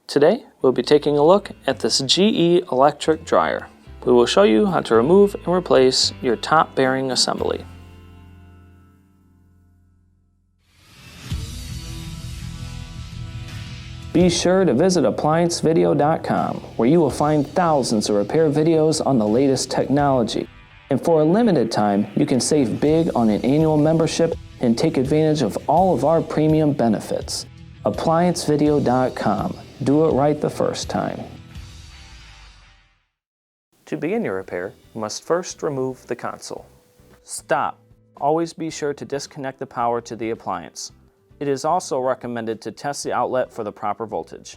Today, we'll be taking a look at this GE electric dryer. We will show you how to remove and replace your top bearing assembly. Be sure to visit ApplianceVideo.com, where you will find thousands of repair videos on the latest technology. And for a limited time, you can save big on an annual membership and take advantage of all of our premium benefits. ApplianceVideo.com. Do it right the first time. To begin your repair, you must first remove the console. Stop. Always be sure to disconnect the power to the appliance. It is also recommended to test the outlet for the proper voltage.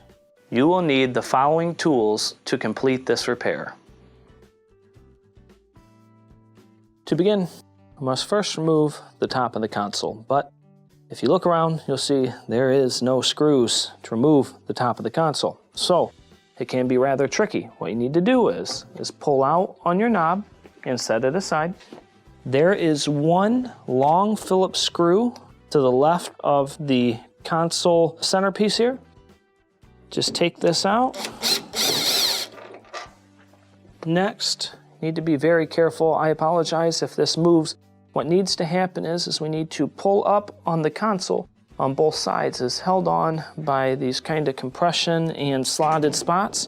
You will need the following tools to complete this repair. To begin, you must first remove the top of the console, but if you look around, you'll see there is no screws to remove the top of the console. So it can be rather tricky. What you need to do is pull out on your knob and set it aside. There is one long Phillips screw to the left of the console centerpiece here. Just take this out. Next, you need to be very careful. I apologize if this moves. What needs to happen is we need to pull up on the console on both sides. It's held on by these kind of compression and slotted spots.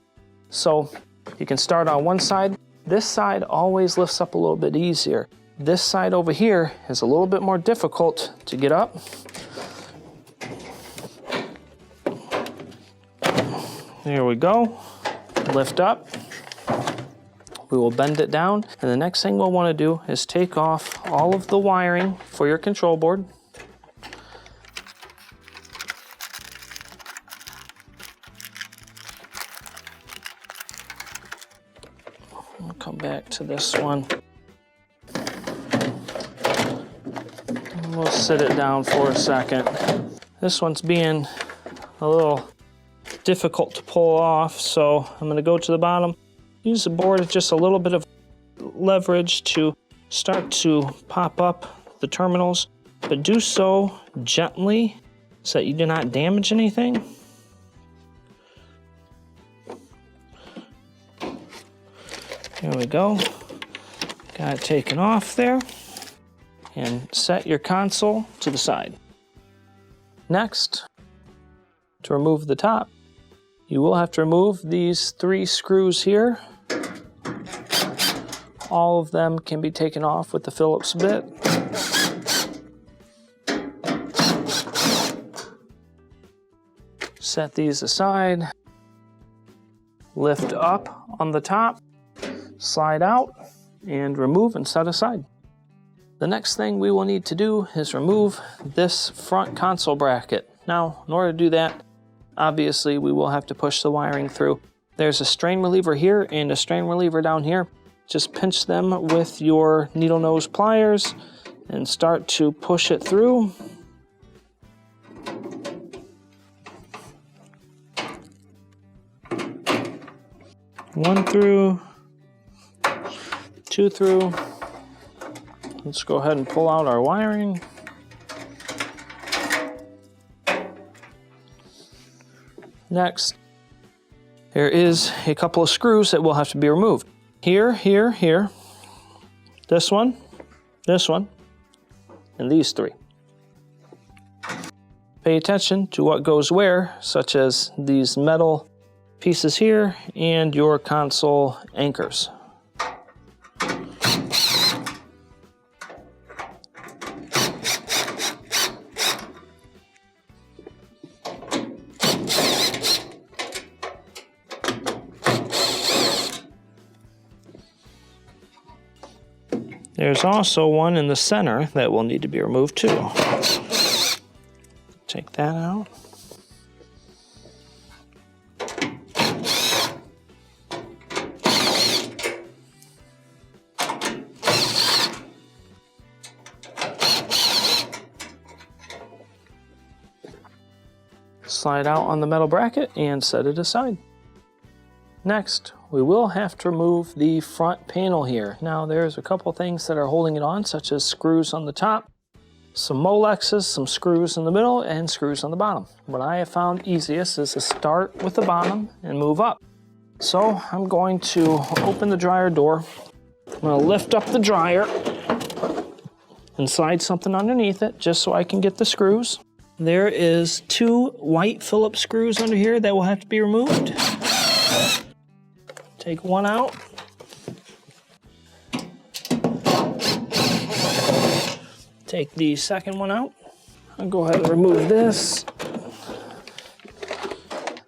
So you can start on one side. This side always lifts up a little bit easier. This side over here is a little bit more difficult to get up. There we go. Lift up. We will bend it down, and the next thing we'll want to do is take off all of the wiring for your control board. We'll come back to this one. We'll sit it down for a second. This one's being a little difficult to pull off, so I'm going to go to the bottom. Use the board with just a little bit of leverage to start to pop up the terminals, but do so gently so that you do not damage anything. There we go. Got it taken off there. And set your console to the side. Next, to remove the top, you will have to remove these 3 screws here. All of them can be taken off with the Phillips bit. Set these aside. Lift up on the top, slide out, and remove and set aside. The next thing we will need to do is remove this front console bracket. Now, in order to do that, obviously we will have to push the wiring through. There's a strain reliever here and a strain reliever down here. Just pinch them with your needle nose pliers and start to push it through. One through, 2 through. Let's go ahead and pull out our wiring. Next, there is a couple of screws that will have to be removed. Here, here, here. This one, and these 3. Pay attention to what goes where, such as these metal pieces here and your console anchors. There's also one in the center that will need to be removed too. Take that out. Slide out on the metal bracket and set it aside. Next, we will have to remove the front panel here. Now there's a couple things that are holding it on, such as screws on the top some Molexes, some screws in the middle, and screws on the bottom. What I have found easiest is to start with the bottom and move up. So I'm going to open the dryer door. I'm going to lift up the dryer and slide something underneath it just so I can get the screws. There is 2 white Phillips screws under here that will have to be removed. Take one out. Take the second one out. I'll go ahead and remove this.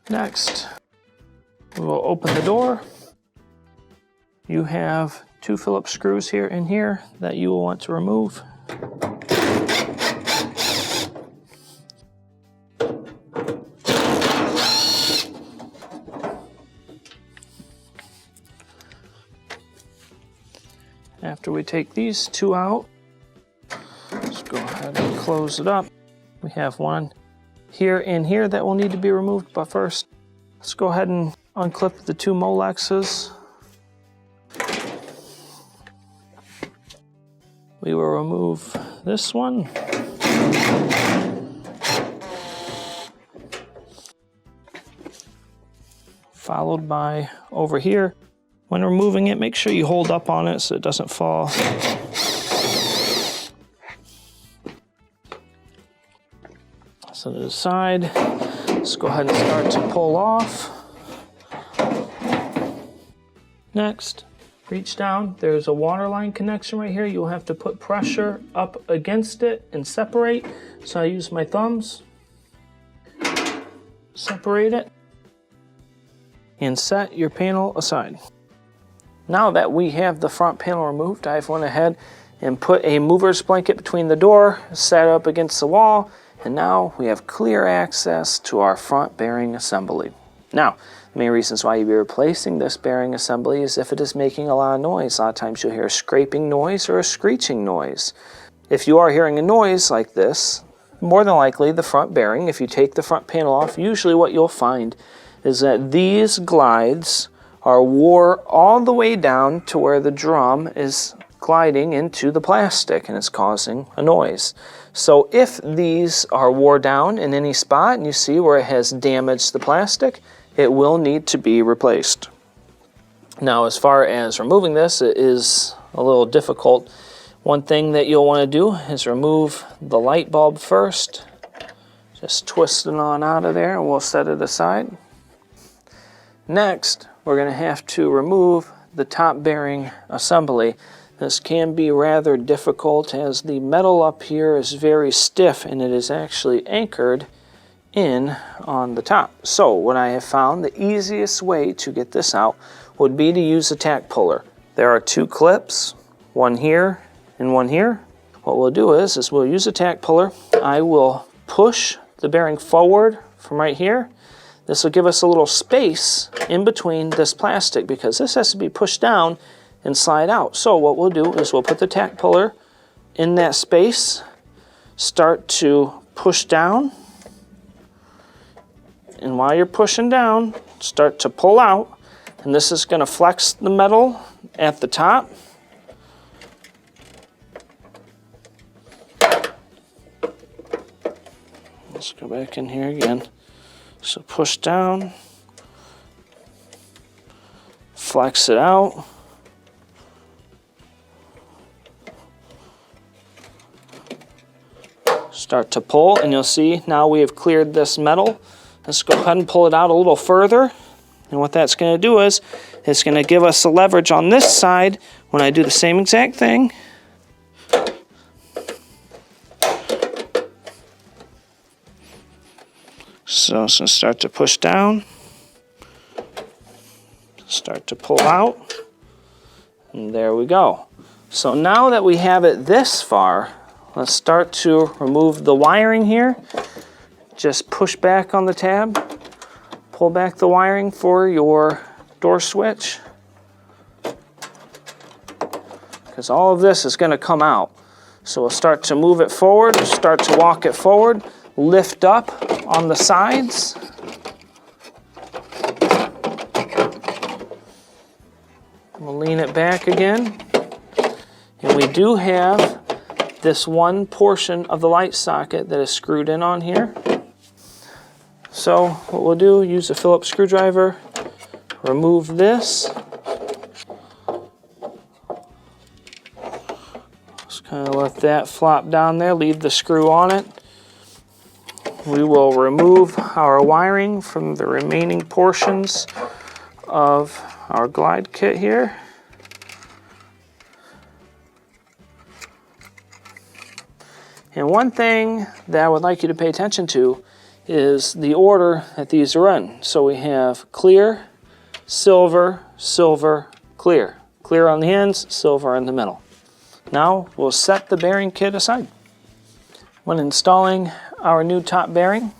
Next, we will open the door. You have 2 Phillips screws here and here that you will want to remove. After we take these 2 out, let's go ahead and close it up. We have one here and here that will need to be removed, but first, let's go ahead and unclip the 2 Molexes. We will remove this one. Followed by over here. When removing it, make sure you hold up on it so it doesn't fall. So to the side, let's go ahead and start to pull off. Next, reach down. There's a water line connection right here. You'll have to put pressure up against it and separate. So I use my thumbs. Separate it. And set your panel aside. Now that we have the front panel removed, I've went ahead and put a mover's blanket between the door, set up against the wall, and now we have clear access to our front bearing assembly. Now, the main reasons why you'll be replacing this bearing assembly is if it is making a lot of noise. A lot of times you'll hear a scraping noise or a screeching noise. If you are hearing a noise like this, more than likely the front bearing, if you take the front panel off, usually what you'll find is that these glides are wore all the way down to where the drum is gliding into the plastic and it's causing a noise. So if these are wore down in any spot and you see where it has damaged the plastic, it will need to be replaced. Now, as far as removing this, it is a little difficult. One thing that you'll want to do is remove the light bulb first. Just twist it on out of there and we'll set it aside. Next, we're going to have to remove the top bearing assembly. This can be rather difficult as the metal up here is very stiff and it is actually anchored in on the top. So what I have found, the easiest way to get this out would be to use a tack puller. There are 2 clips, one here and one here. What we'll do is we'll use a tack puller. I will push the bearing forward from right here. This will give us a little space in between this plastic because this has to be pushed down and slide out. So what we'll do is we'll put the tack puller in that space, start to push down, and while you're pushing down, start to pull out, and this is going to flex the metal at the top. Let's go back in here again. So push down, flex it out, start to pull, and you'll see now we have cleared this metal. Let's go ahead and pull it out a little further, and what that's going to do is it's going to give us the leverage on this side when I do the same exact thing. So it's going to start to push down, start to pull out, and there we go. So now that we have it this far, let's start to remove the wiring here. Just push back on the tab, pull back the wiring for your door switch, because all of this is going to come out. So we'll start to move it forward, start to walk it forward, lift up on the sides. We'll lean it back again. And we do have this one portion of the light socket that is screwed in on here. So what we'll do, use a Phillips screwdriver, remove this. Just kind of let that flop down there, leave the screw on it. We will remove our wiring from the remaining portions of our glide kit here. And one thing that I would like you to pay attention to is the order that these are in. So we have clear, silver, silver, clear. Clear on the ends, silver in the middle. Now we'll set the bearing kit aside. When installing our new top bearing,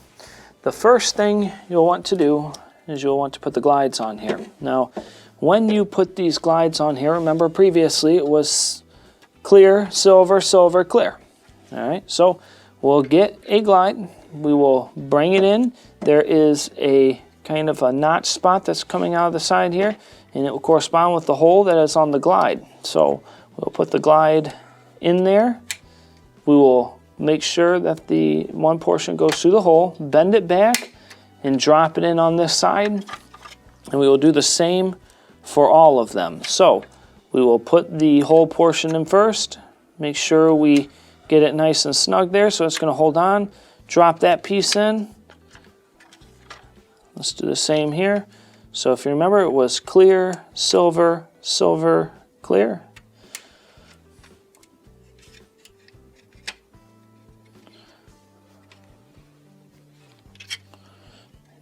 the first thing you'll want to do is you'll want to put the glides on here. Now, when you put these glides on here, remember previously it was clear, silver, silver, clear. All right, so we'll get a glide, we will bring it in. There is a kind of a notch spot that's coming out of the side here, and it will correspond with the hole that is on the glide. So we'll put the glide in there. We will make sure that the one portion goes through the hole, bend it back, and drop it in on this side. And we will do the same for all of them. So we will put the hole portion in first, make sure we get it nice and snug there so it's going to hold on. Drop that piece in. Let's do the same here. So if you remember, it was clear, silver, silver, clear.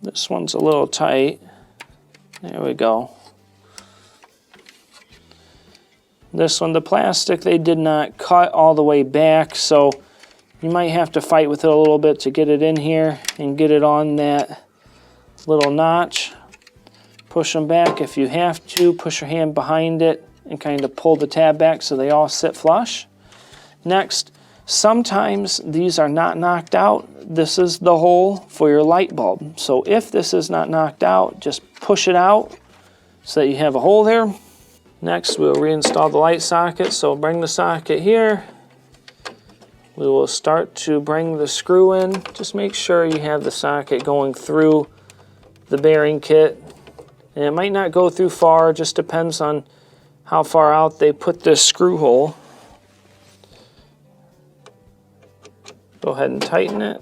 This one's a little tight. There we go. This one, the plastic, they did not cut all the way back, so you might have to fight with it a little bit to get it in here and get it on that little notch. Push them back if you have to. Push your hand behind it and kind of pull the tab back so they all sit flush. Next, sometimes these are not knocked out. This is the hole for your light bulb. So if this is not knocked out, just push it out so that you have a hole there. Next, we'll reinstall the light socket. So bring the socket here. We will start to bring the screw in. Just make sure you have the socket going through the bearing kit. And it might not go through far, just depends on how far out they put this screw hole. Go ahead and tighten it.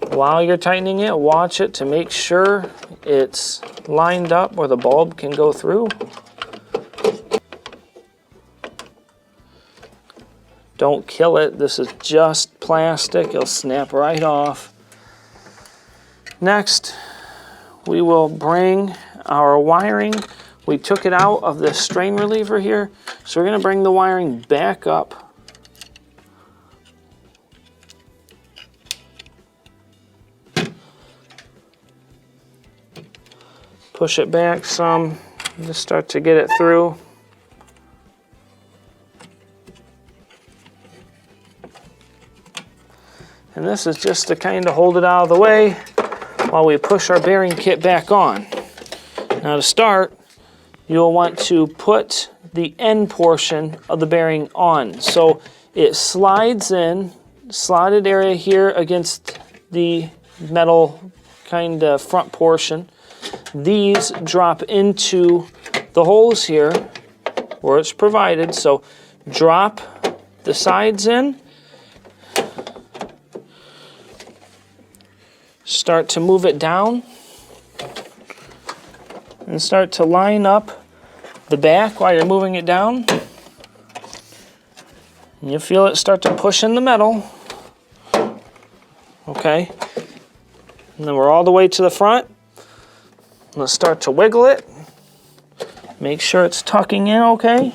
While you're tightening it, watch it to make sure it's lined up where the bulb can go through. Don't kill it. This is just plastic. It'll snap right off. Next, we will bring our wiring. We took it out of the strain reliever here, so we're going to bring the wiring back up. Push it back some, just start to get it through. And this is just to kind of hold it out of the way while we push our bearing kit back on. Now to start, you'll want to put the end portion of the bearing on. So it slides in, slotted area here against the metal kind of front portion. These drop into the holes here where it's provided. So drop the sides in. Start to move it down and start to line up the back while you're moving it down. And you'll feel it start to push in the metal. Okay. And then we're all the way to the front. Let's start to wiggle it. Make sure it's tucking in okay.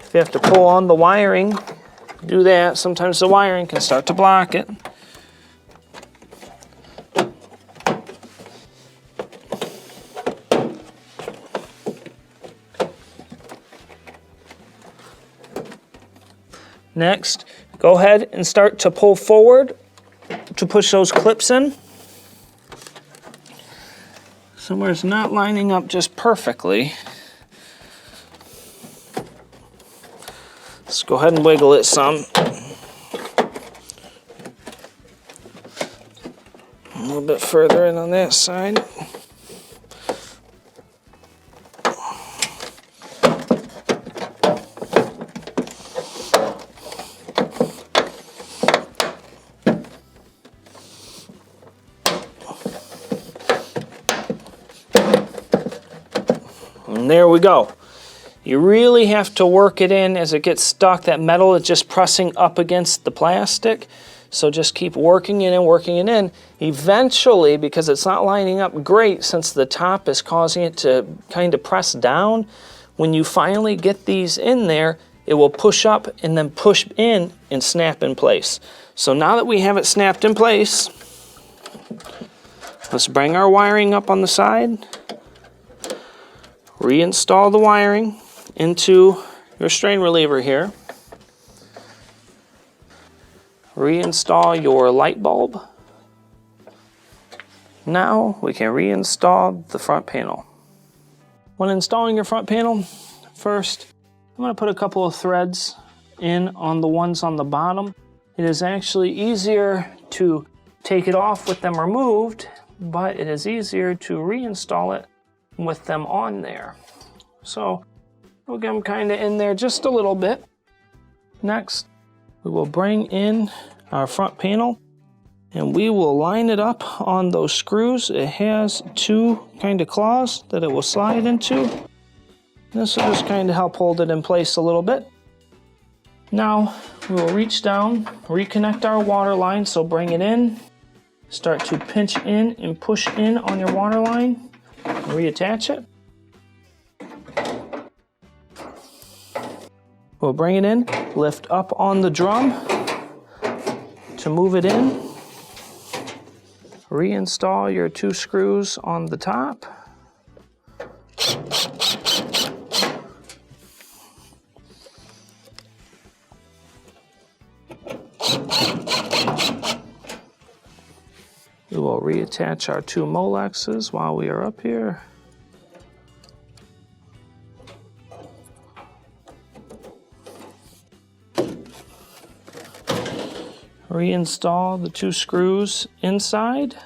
If you have to pull on the wiring, do that. Sometimes the wiring can start to block it. Next, go ahead and start to pull forward to push those clips in. Somewhere it's not lining up just perfectly. go ahead and wiggle it some. A little bit further in on that side. And there we go. You really have to work it in as it gets stuck. That metal is just pressing up against the plastic. So just keep working it in, working it in. Eventually, because it's not lining up great since the top is causing it to kind of press down, when you finally get these in there, it will push up and then push in and snap in place. So now that we have it snapped in place, let's bring our wiring up on the side. Reinstall the wiring into your strain reliever here. Reinstall your light bulb. Now we can reinstall the front panel. When installing your front panel, first I'm going to put a couple of threads in on the ones on the bottom. It is actually easier to take it off with them removed, but it is easier to reinstall it with them on there. So we'll get them kind of in there just a little bit. Next, we will bring in our front panel and we will line it up on those screws. It has two kind of claws that it will slide into. This will just kind of help hold it in place a little bit. Now we will reach down, reconnect our water line, so bring it in, start to pinch in and push in on your water line, and reattach it. We'll bring it in, lift up on the drum to move it in. Reinstall your two screws on the top. We will reattach our two Molexes while we are up here. Reinstall the two screws inside.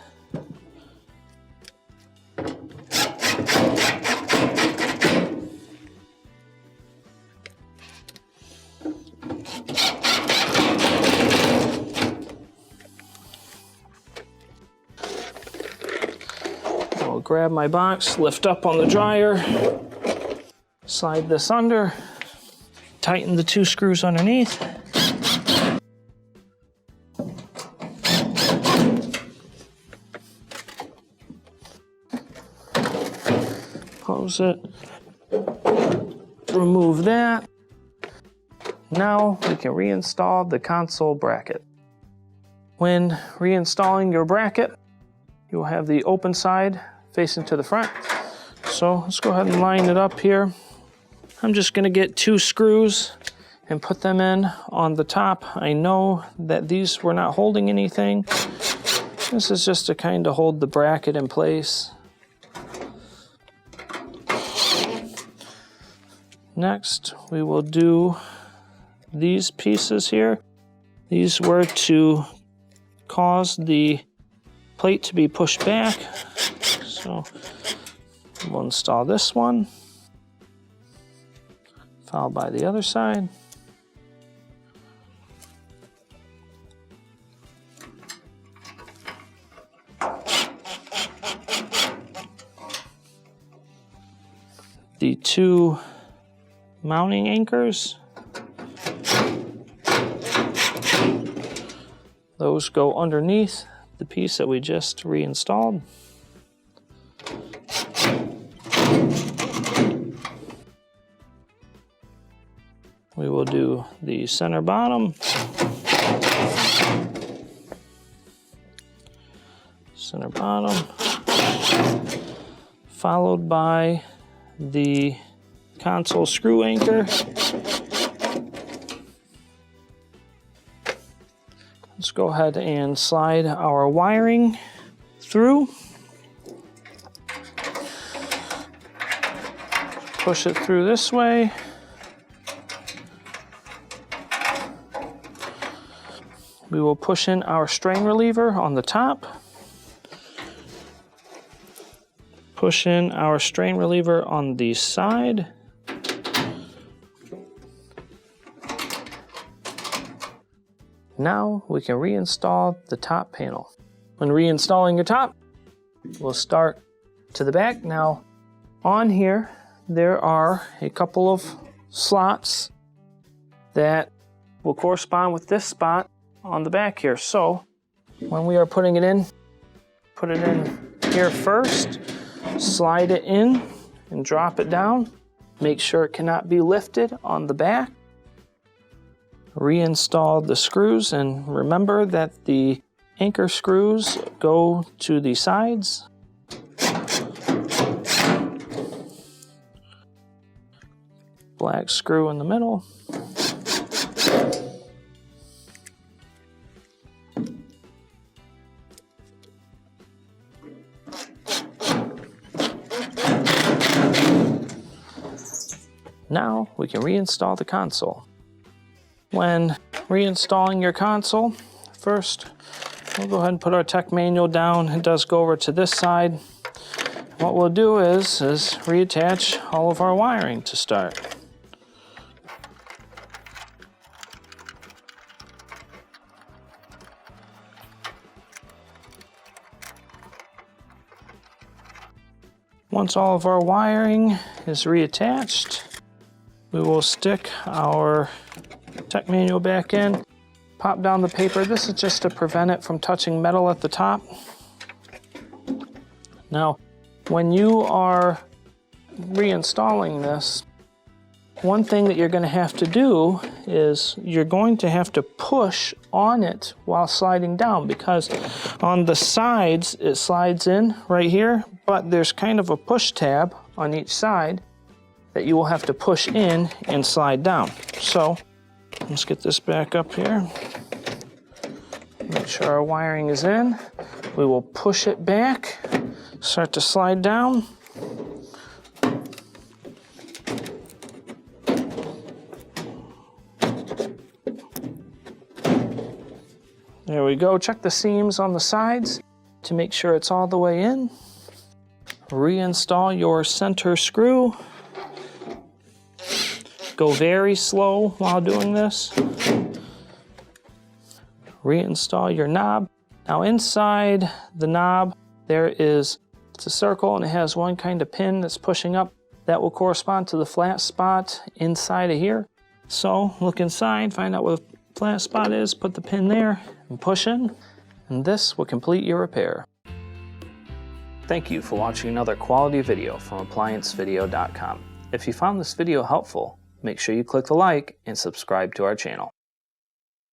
I'll grab my box, lift up on the dryer, slide this under, tighten the two screws underneath. Close it, remove that. Now we can reinstall the console bracket. When reinstalling your bracket, you will have the open side facing to the front. So let's go ahead and line it up here. I'm just going to get two screws and put them in on the top. I know that these were not holding anything. This is just to kind of hold the bracket in place. Next, we will do these pieces here. These were to cause the plate to be pushed back. So we'll install this one, followed by the other side. The two mounting anchors. Those go underneath the piece that we just reinstalled. We will do the center bottom, followed by the console screw anchor. Let's go ahead and slide our wiring through. Push it through this way. we will push in our strain reliever on the top. Push in our strain reliever on the side. Now we can reinstall the top panel. When reinstalling your top, we'll start to the back. Now on here, there are a couple of slots that will correspond with this spot on the back here. So when we are putting it in, put it in here first, slide it in and drop it down. Make sure it cannot be lifted on the back. Reinstall the screws, and remember that the anchor screws go to the sides. Black screw in the middle. Now we can reinstall the console. When reinstalling your console, first we'll go ahead and put our tech manual down. It does go over to this side. What we'll do is reattach all of our wiring to start. Once all of our wiring is reattached, we will stick our tech manual back in, pop down the paper. This is just to prevent it from touching metal at the top. Now, when you are reinstalling this, one thing that you're going to have to do is you're going to have to push on it while sliding down, because on the sides it slides in right here, but there's kind of a push tab on each side that you will have to push in and slide down. So let's get this back up here. Make sure our wiring is in. We will push it back, start to slide down. There we go. Check the seams on the sides to make sure it's all the way in. Reinstall your center screw. Go very slow while doing this. Reinstall your knob. Now inside the knob it's a circle, and it has one kind of pin that's pushing up. That will correspond to the flat spot inside of here. So look inside, find out where the flat spot is, put the pin there and push in, and this will complete your repair. Thank you for watching another quality video from ApplianceVideo.com. If you found this video helpful, make sure you click the like and subscribe to our channel.